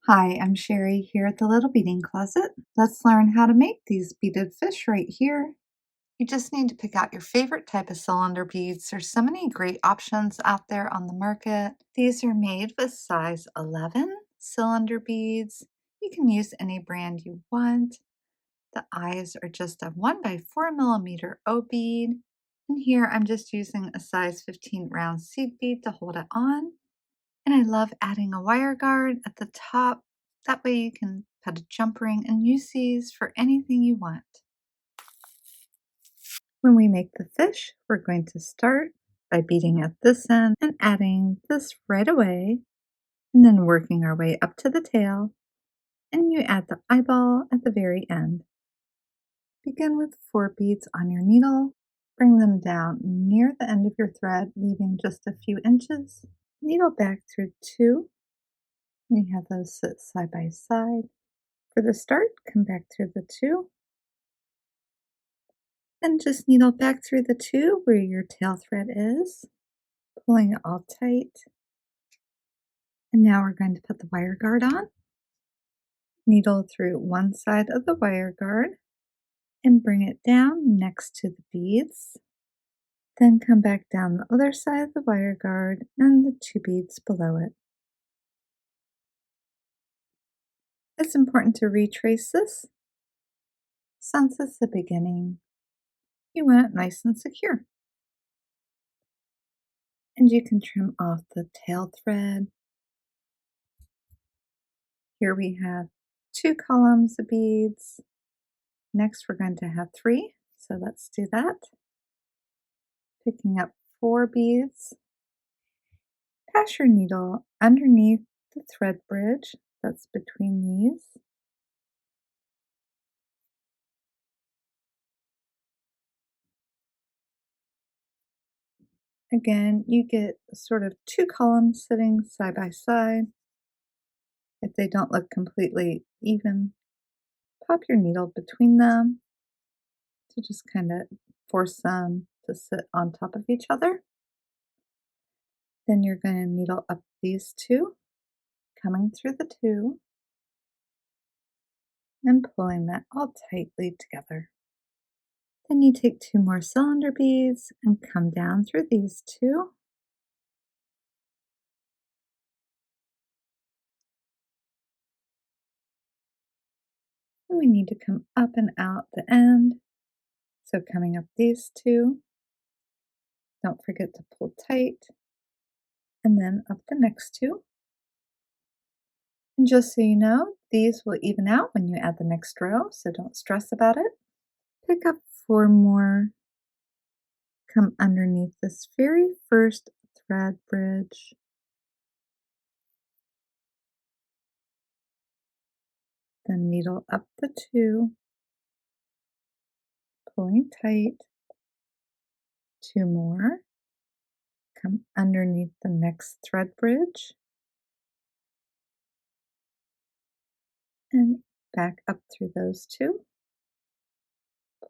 Hi, I'm Sherry here at the Little Beading Closet. Let's learn how to make these beaded fish right here. You just need to pick out your favorite type of cylinder beads. There's so many great options out there on the market. These are made with size 11 cylinder beads. You can use any brand you want. The eyes are just a 1 by 4 millimeter O bead. And here I'm just using a size 15 round seed bead to hold it on. And I love adding a wire guard at the top. That way you can put a jump ring and use these for anything you want. When we make the fish, we're going to start by beading at this end and adding this right away, and then working our way up to the tail, and you add the eyeball at the very end. Begin with 4 beads on your needle. Bring them down near the end of your thread, leaving just a few inches. Needle back through 2. You have those sit side by side. For the start, come back through the 2. And just needle back through the 2 where your tail thread is, pulling it all tight. And now we're going to put the wire guard on. Needle through one side of the wire guard and bring it down next to the beads. Then come back down the other side of the wire guard and the 2 beads below it. It's important to retrace this since it's the beginning. You want it nice and secure. And you can trim off the tail thread. Here we have 2 columns of beads. Next we're going to have 3, so let's do that. Picking up 4 beads. Pass your needle underneath the thread bridge that's between these. Again, you get sort of 2 columns sitting side by side. If they don't look completely even, pop your needle between them to just kind of force them to sit on top of each other. Then you're going to needle up these 2, coming through the 2, and pulling that all tightly together. Then you take 2 more cylinder beads and come down through these 2. And we need to come up and out the end. So coming up these 2, don't forget to pull tight, and then up the next 2. And just so you know, these will even out when you add the next row, so don't stress about it. Pick up 4 more, come underneath this very first thread bridge. Then needle up the 2, pulling tight. 2 more, come underneath the next thread bridge, and back up through those 2.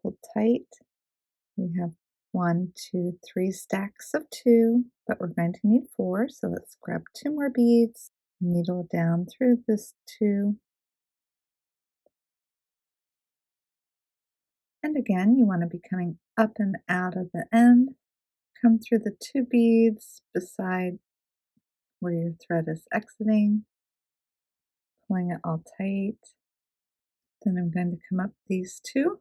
Pull tight. We have 1, 2, 3 stacks of 2, but we're going to need 4, so let's grab 2 more beads, needle down through this 2. And again, you want to be coming up and out of the end. Come through the 2 beads beside where your thread is exiting, pulling it all tight. Then I'm going to come up these 2,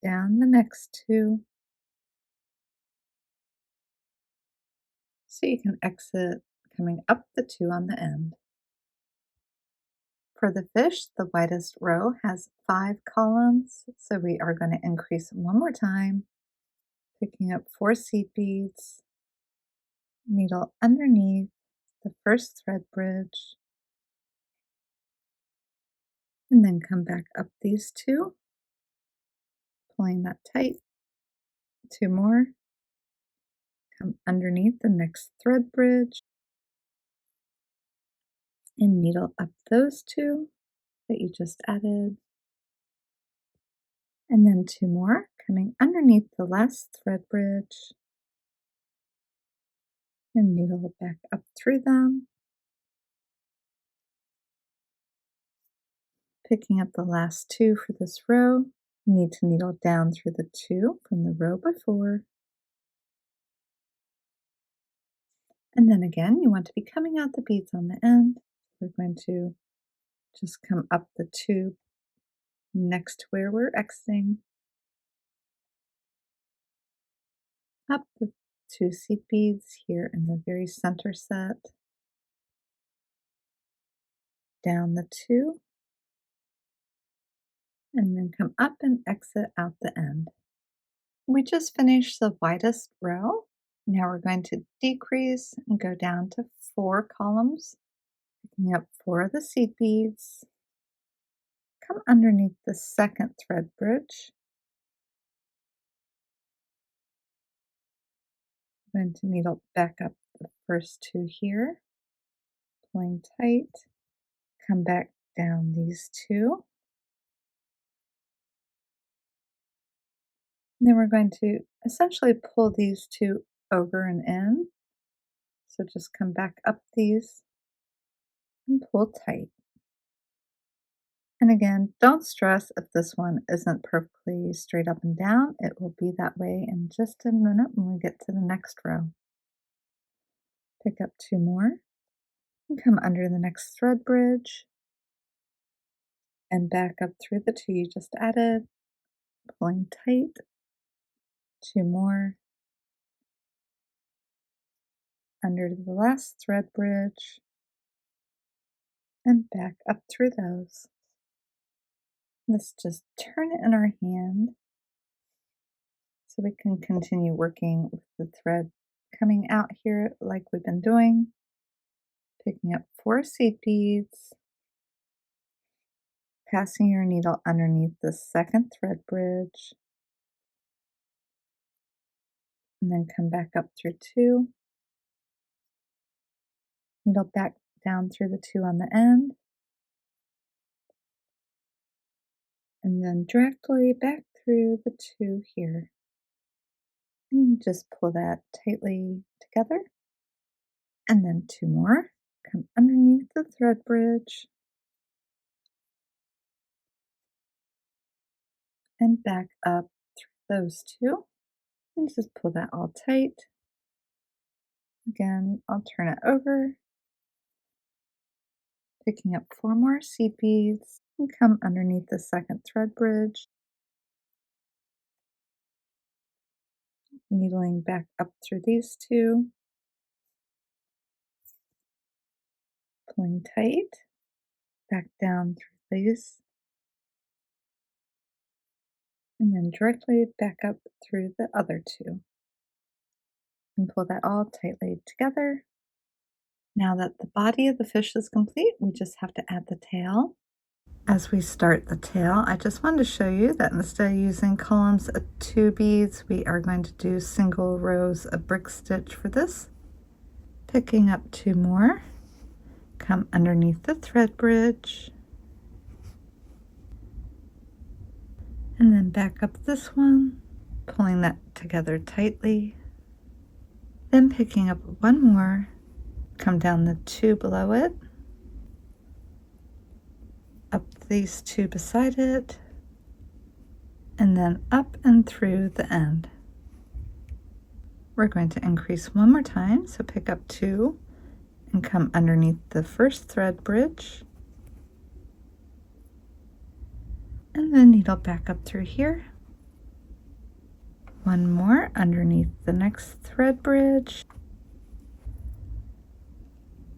down the next 2, so you can exit coming up the 2 on the end. For the fish, the widest row has 5 columns, so we are going to increase one more time, picking up 4 seed beads, needle underneath the first thread bridge, and then come back up these 2, pulling that tight. 2 more, come underneath the next thread bridge, and needle up those 2 that you just added. And then 2 more, coming underneath the last thread bridge, and needle back up through them, picking up the last 2 for this row. You need to needle down through the 2 from the row before. And then again, you want to be coming out the beads on the end. We're going to just come up the 2 next to where we're exiting, up the 2 seed beads here in the very center set, down the 2, and then come up and exit out the end. We just finished the widest row. Now we're going to decrease and go down to 4 columns, picking up 4 of the seed beads, come underneath the second thread bridge. I'm going to needle back up the first 2 here, pulling tight, come back down these 2. And then we're going to essentially pull these 2 over and in. So just come back up these and pull tight. And again, don't stress if this one isn't perfectly straight up and down. It will be that way in just a minute when we get to the next row. Pick up 2 more and come under the next thread bridge and back up through the 2 you just added, pulling tight. 2 more under the last thread bridge and back up through those. Let's just turn it in our hand so we can continue working with the thread coming out here like we've been doing. Picking up 4 seed beads, passing your needle underneath the second thread bridge, and then come back up through 2, needle back down through the 2 on the end, and then directly back through the 2 here. And just pull that tightly together. And then 2 more. Come underneath the thread bridge and back up through those 2. And just pull that all tight. Again, I'll turn it over, picking up 4 more seed beads and come underneath the second thread bridge, needling back up through these 2, pulling tight, back down through these, and then directly back up through the other 2. And pull that all tightly together. Now that the body of the fish is complete, we just have to add the tail. As we start the tail, I just wanted to show you that instead of using columns of 2 beads, we are going to do single rows of brick stitch for this. Picking up 2 more, come underneath the thread bridge, and then back up this one, pulling that together tightly. Then picking up 1 more, come down the 2 below it, up these 2 beside it, and then up and through the end. We're going to increase 1 more time, so pick up 2 and come underneath the first thread bridge, and then needle back up through here. 1 more underneath the next thread bridge,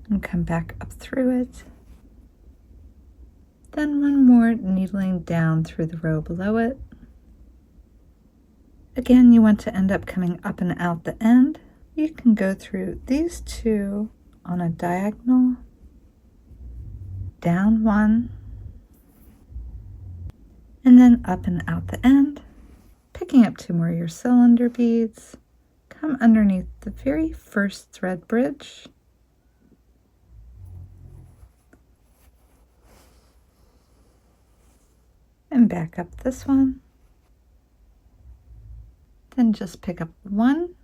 and come back up through it. Then 1 more needling down through the row below it. Again, you want to end up coming up and out the end. You can go through these 2 on a diagonal, down 1, and then up and out the end. Picking up 2 more of your cylinder beads, come underneath the very first thread bridge, and back up this one. Then just pick up 1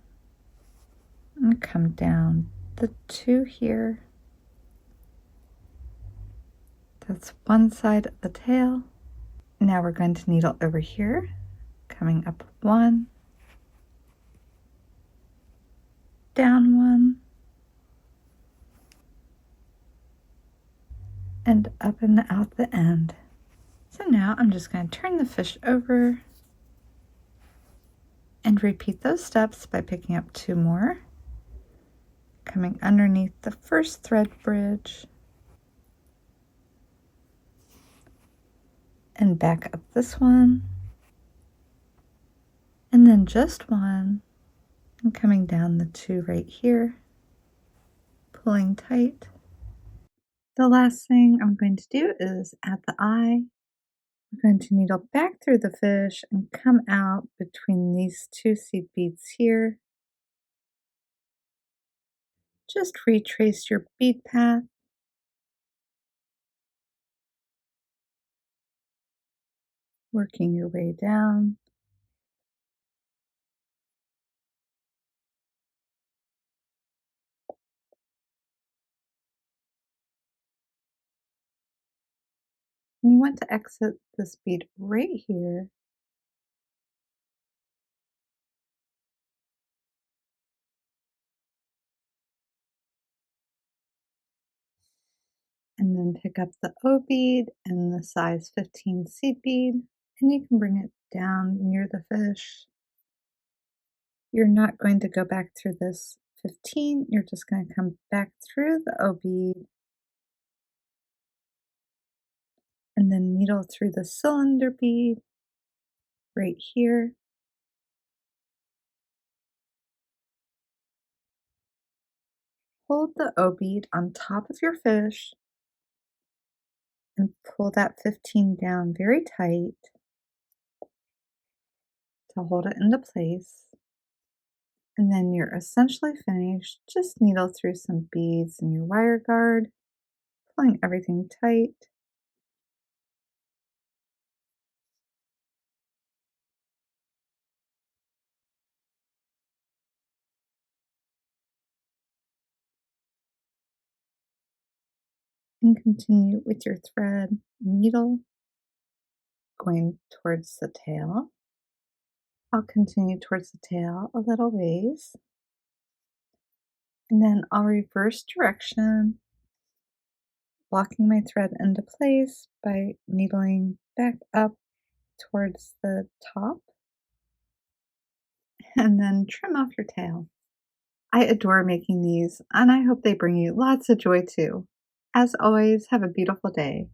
And come down the two here. That's one side of the tail. Now we're going to needle over here, coming up one, down one, and up and out the end. So now I'm just going to turn the fish over and repeat those steps by picking up two more, coming underneath the first thread bridge, and back up this one, and then just one, and coming down the two right here, pulling tight. The last thing I'm going to do is add the eye. I'm going to needle back through the fish and come out between these two seed beads here. Just retrace your bead path. Working your way down. And you want to exit this bead right here. And then pick up the O bead and the size 15 seed bead, and you can bring it down near the fish. You're not going to go back through this 15, you're just going to come back through the O bead and then needle through the cylinder bead right here. Hold the O bead on top of your fish and pull that 15 down very tight to hold it into place. And then you're essentially finished. Just needle through some beads in your wire guard, pulling everything tight. And continue with your thread needle going towards the tail. I'll continue towards the tail a little ways. And then I'll reverse direction, locking my thread into place by needling back up towards the top, and then trim off your tail. I adore making these, and I hope they bring you lots of joy too. As always, have a beautiful day.